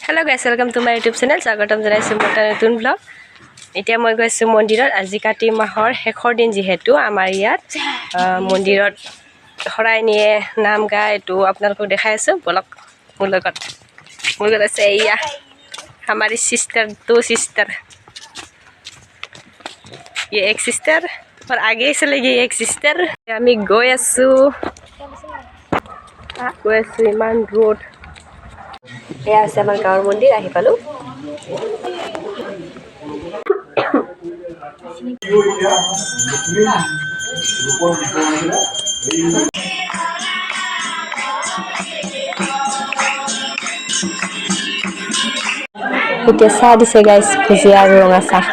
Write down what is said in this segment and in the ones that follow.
Hello guys, welcome to my YouTube channel. Swagatam janaisu মোৰ এটা নতুন vlog. এতিয়া মই গৈছো মন্দিৰত আজি কাতি মাহৰ শেষৰ দিন যেহেতু আমাৰ ইয়াত মন্দিৰত হৰাই নিয়ে নাম গায় তো আপোনালোকক দেখাই আছো বলক মোৰ লগত আছে ইয়া हमारी सिस्टर दो सिस्टर ये एक सिस्टर और आगे से लगी एक सिस्टर আমি গৈ আছো ইমান रोड এয়া আছে আমাৰ গাঁৱৰ মন্দিৰ আহি পালো এতিয়া চাহ দিছে গাইস ভুজিয়া আৰু ৰঙা চাহ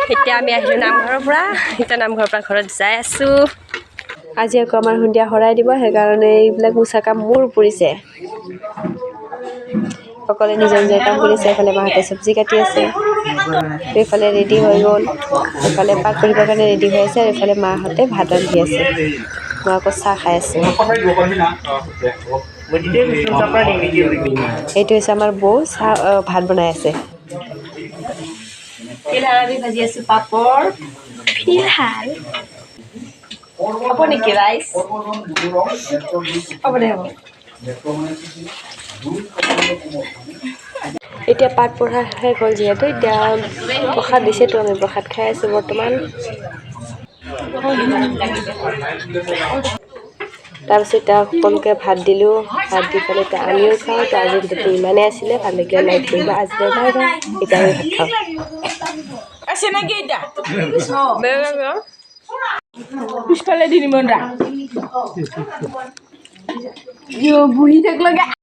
এতিয়া আমি আহিলো নামঘৰৰ পৰা এতিয়া নামঘৰৰ পৰা ঘৰত যাই আছো আজি আকৌ আমাৰ সন্ধিয়া হৰাই দিব সেইকাৰণে এইবিলাক মুছা কাম মোৰ পৰিছে সকলে নিজৰ নিজৰ কাম কৰিছে এফালে মাহঁতে চব্জি কাটি আছে এফালে ৰেডি হৈ গ'ল এফালে পাক কৰিবৰ কাৰণে ৰেডি হৈ আছে আৰু এফালে মাহঁতে ভাত ৰান্ধি আছে মই আকৌ চাহ খাই আছো এইটো হৈছে আমাৰ বৌ চাহ ভাত বনাই আছে फिलहाल अभी भाजी আছে পাপড় फिलहाल apa nih guys apa deh এতিয়া পাত পঢ়া শেষ হ'ল যিহেতু এতিয়া প্ৰসাদ দিছে তো আমি প্ৰসাদ খাই আছো বৰ্তমান তাৰপিছত এতিয়া সকলোকে ভাত দিলোঁ ভাত দি পেলাই এতিয়া আমিও খাওঁ তো আজি ভিডিঅ'টো ইমানেই আছিলে ভাল লাগিলে লাইক কৰিবা আজি বাই বাই এতিয়া আমি ভাত খাওঁ আছে নাকি এটা পিছফালে দি নিমন্ত্ৰা বুঢ়ী থাকলগে